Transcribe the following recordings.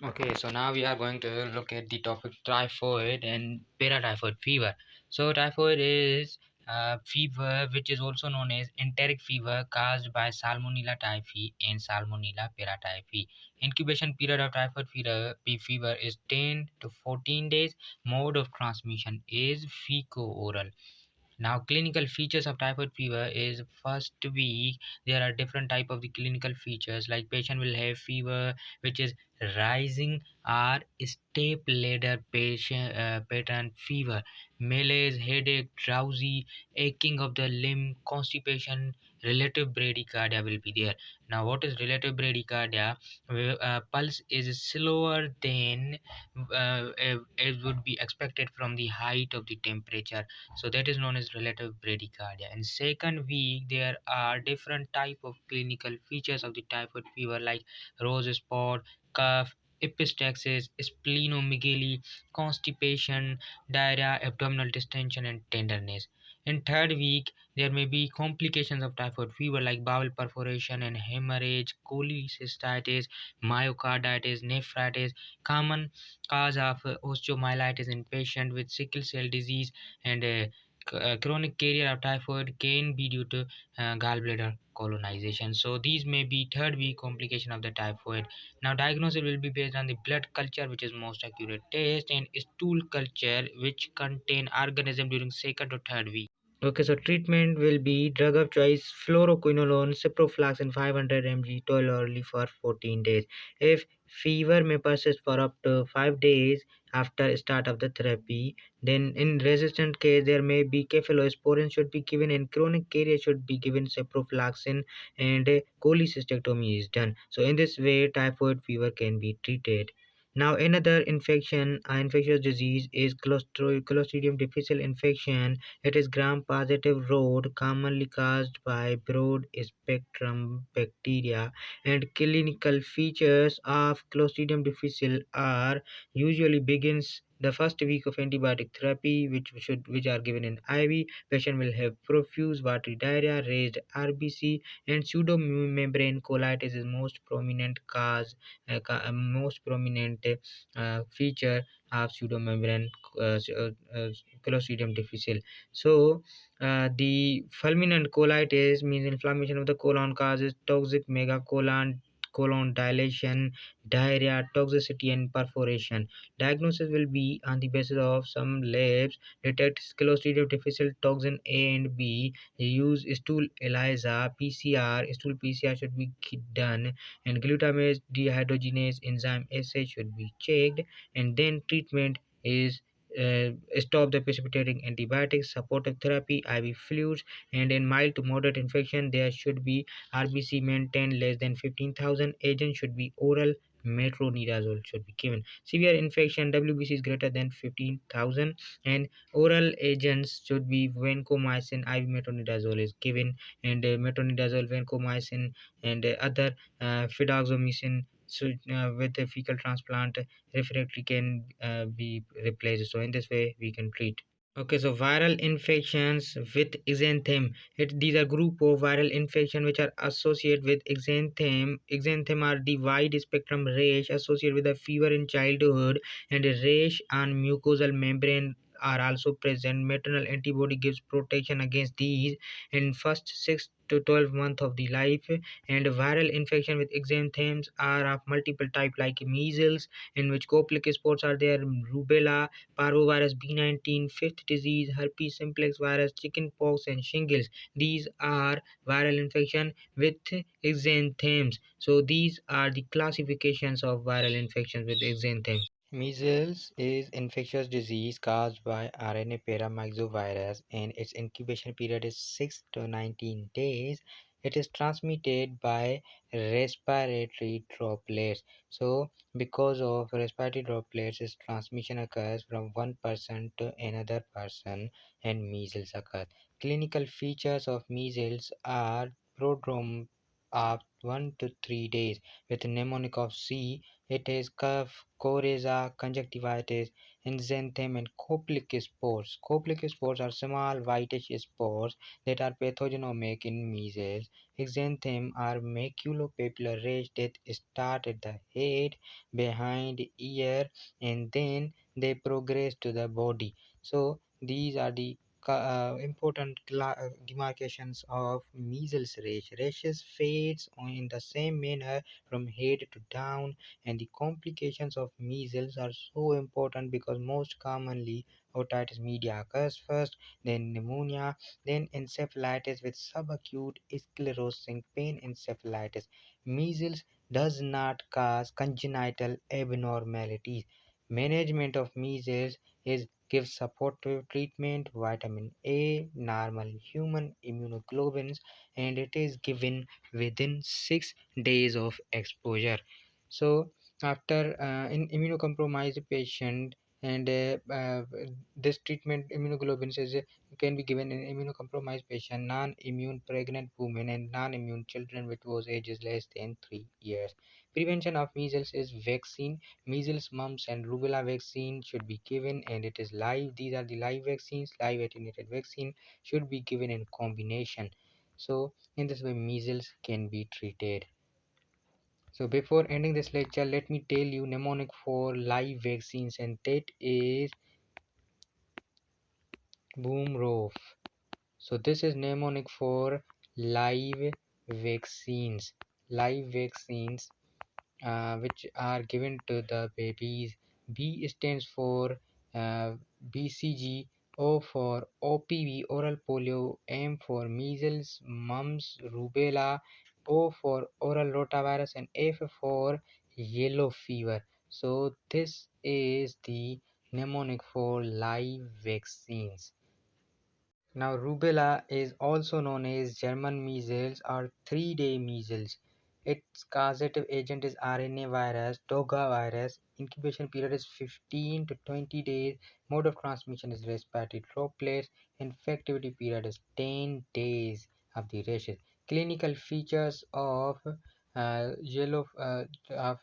Okay, so now we are going to look at the topic typhoid and paratyphoid fever. So typhoid is fever which is also known as enteric fever caused by Salmonella typhi and Salmonella paratyphi. Incubation period of typhoid fever is 10 to 14 days. Mode of transmission is fecal-oral. Now, clinical features of typhoid fever is first week. There are different type of the clinical features, like patient will have fever which is rising or step ladder patient pattern fever, malaise, headache, drowsy, aching of the limb, constipation. Relative bradycardia will be there. Now, what is relative bradycardia? Pulse is slower than as would be expected from the height of the temperature, so that is known as relative bradycardia. In second week, there are different type of clinical features of the typhoid fever, like rose spot, cough, epistaxis, splenomegaly, constipation, diarrhea, abdominal distension, and tenderness. In third week, there may be complications of typhoid fever like bowel perforation and hemorrhage, cholecystitis, myocarditis, nephritis. Common cause of osteomyelitis in patient with sickle cell disease, and chronic carrier of typhoid can be due to gallbladder colonization. So these may be third week complication of the typhoid. Now diagnosis will be based on the blood culture, which is most accurate test, and stool culture, which contain organism during second or third week. Okay, so treatment will be drug of choice fluoroquinolone, ciprofloxacin 500 mg, total orally for 14 days. If fever may persist for up to 5 days after start of the therapy, then in resistant case there may be cephalosporin should be given, and chronic carrier should be given ciprofloxacin, and cholecystectomy is done. So in this way typhoid fever can be treated. Now another infectious disease is Clostridium difficile infection. It is gram-positive rod, commonly caused by broad-spectrum bacteria, and clinical features of Clostridium difficile are usually begins the first week of antibiotic therapy, which are given in IV. Patient will have profuse watery diarrhea, raised RBC, and pseudomembrane colitis is most prominent feature of pseudomembrane uh, Clostridium difficile. So, the fulminant colitis means inflammation of the colon causes toxic colon dilation, diarrhea, toxicity, and perforation. Diagnosis will be on the basis of some labs detect Clostridium difficile toxin A and B. Use stool ELISA, PCR. Stool PCR should be done, and glutamate dehydrogenase enzyme assay should be checked, and then treatment is stop the precipitating antibiotics, supportive therapy, IV fluids, and in mild to moderate infection, there should be RBC maintained less than 15,000. Agent should be oral. Metronidazole should be given. Severe infection, WBC is greater than 15,000, and oral agents should be vancomycin. IV metronidazole is given, and metronidazole, vancomycin, and other fidaxomicin. So, with a fecal transplant, refractory can be replaced. So in this way we can treat. Okay, so viral infections with exanthem. These are group of viral infection which are associated with exanthem. Exanthem are the wide spectrum rash associated with a fever in childhood, and a rash on mucosal membrane are also present. Maternal antibody gives protection against these in first 6 to 12 months of the life. And viral infection with exanthems are of multiple type, like measles, in which complicated spots are there, rubella, parvovirus B19, fifth disease, herpes simplex virus, chickenpox, and shingles. These are viral infection with exanthems. So these are the classifications of viral infections with exanthems. Measles is infectious disease caused by RNA paramyxovirus, and its incubation period is 6 to 19 days. It is transmitted by respiratory droplets. So, because of respiratory droplets, its transmission occurs from one person to another person, and measles occurs. Clinical features of measles are prodrome up 1 to 3 days. With mnemonic of C, it is cough, coryza, conjunctivitis, exanthem, and coplic spores. Coplic spores are small whitish spores that are pathognomonic in measles. Exanthem are maculopapular rash that start at the head, behind ear, and then they progress to the body. So these are the important demarcations of measles rash. Rashes fades in the same manner from head to down, and the complications of measles are so important because most commonly otitis media occurs first, then pneumonia, then encephalitis with subacute sclerosing pain encephalitis. Measles does not cause congenital abnormalities. Management of measles is give supportive treatment, vitamin A, normal human immunoglobulins, and it is given within 6 days of exposure. So, after in immunocompromised patient, and this treatment immunoglobulins is can be given in immunocompromised patient, non-immune pregnant women, and non-immune children with whose ages less than 3 years. Prevention of measles is vaccine. Measles, mumps, and rubella vaccine should be given, and it is live. These are the live vaccines. Live attenuated vaccine should be given in combination. So, in this way, measles can be treated. So, before ending this lecture, let me tell you mnemonic for live vaccines, and that is boom roof. So, this is mnemonic for live vaccines. Live vaccines which are given to the babies. B stands for BCG, O for OPV, oral polio, M for measles, mumps, rubella, O for oral rotavirus, and F for yellow fever. So this is the mnemonic for live vaccines. Now, rubella is also known as German measles or 3-day measles. Its causative agent is RNA virus, Toga virus. Incubation period is 15 to 20 days. Mode of transmission is respiratory droplets. Infectivity period is 10 days of the rashes. Clinical features of yellow of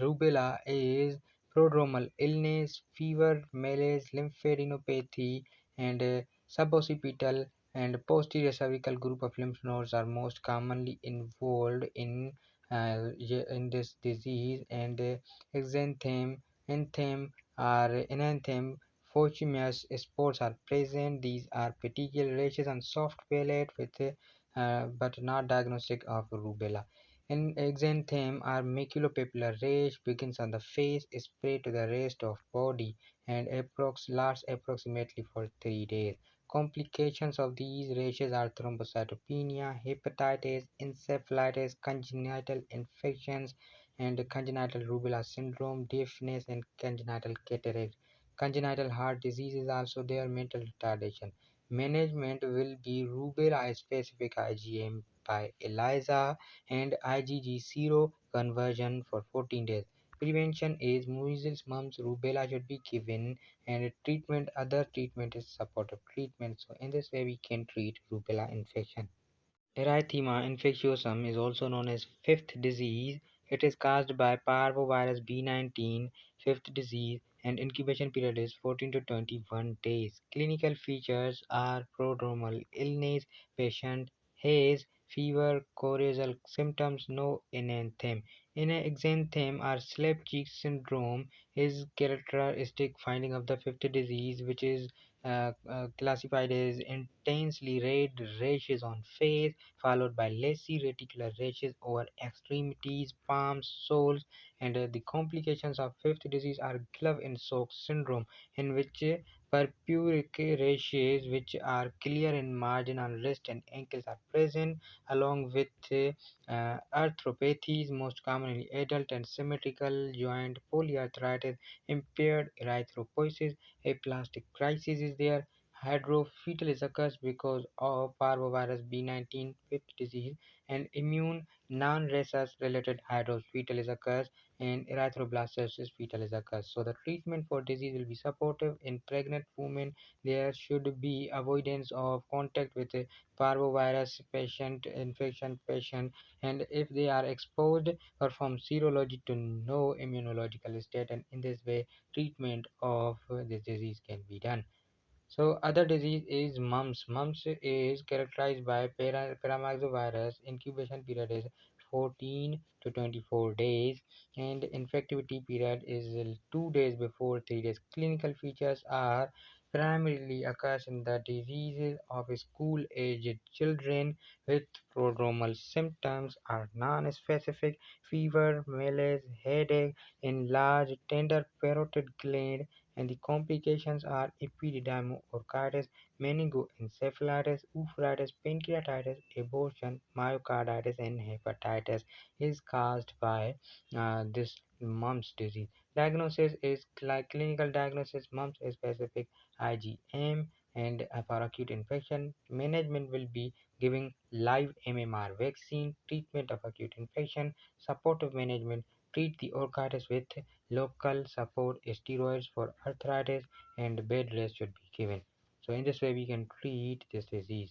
rubella is prodromal illness, fever, malaise, lymphadenopathy, and suboccipital and posterior cervical group of lymph nodes are most commonly involved in this disease, and exanthem, anthem, or enanthem, Fortimius spores are present. These are petechial rashes and soft palate with but not diagnostic of rubella. In exanthem are maculopapular rash begins on the face, spread to the rest of body, and lasts approximately for 3 days. Complications of these rashes are thrombocytopenia, hepatitis, encephalitis, congenital infections, and congenital rubella syndrome, deafness, and congenital cataract. Congenital heart disease is also there, mental retardation. Management will be rubella specific IgM by ELISA and IgG zero conversion for 14 days. Prevention is measles, mumps, rubella should be given, and other treatment is supportive treatment. So in this way we can treat rubella infection. Erythema infectiosum is also known as fifth disease. It is caused by parvovirus B19, fifth disease, and incubation period is 14 to 21 days. Clinical features are prodromal illness, patient haze, fever, choleral symptoms, no enanthem. In exanthem or slap cheek syndrome is characteristic finding of the fifth disease, which is classified as intensely red rashes on face, followed by lacy reticular rashes over extremities, palms, soles, and the complications of fifth disease are glove and sock syndrome, in which purpuric rashes, which are clear in margin on wrist and ankles, are present, along with arthropathies, most commonly adult and symmetrical joint polyarthritis, impaired erythropoiesis, aplastic crisis is there. Hydrophytalis occurs because of parvovirus B19 fifth disease, and immune non-rhesus related hydrocephalus occurs and erythroblastosis fetalis occurs. So the treatment for disease will be supportive in pregnant women. There should be avoidance of contact with a parvovirus patient, infection patient, and if they are exposed, perform serology to know immunological state, and in this way treatment of this disease can be done. So other disease is mumps. Mumps is characterized by paramyxovirus. Incubation period is 14 to 24 days and infectivity period is 2 days before 3 days. Clinical features are primarily occurs in the diseases of school-aged children with prodromal symptoms are non-specific fever, malaise, headache, enlarged tender parotid gland, and the complications are epididymoorchitis, meningoencephalitis, uveitis, pancreatitis, abortion, myocarditis, and hepatitis is caused by this mumps disease. Diagnosis is like clinical diagnosis, mumps is specific IgM, and for acute infection, management will be giving live MMR vaccine, treatment of acute infection, supportive management, treat the orchitis with local support steroids for arthritis and bed rest should be given. So in this way we can treat this disease.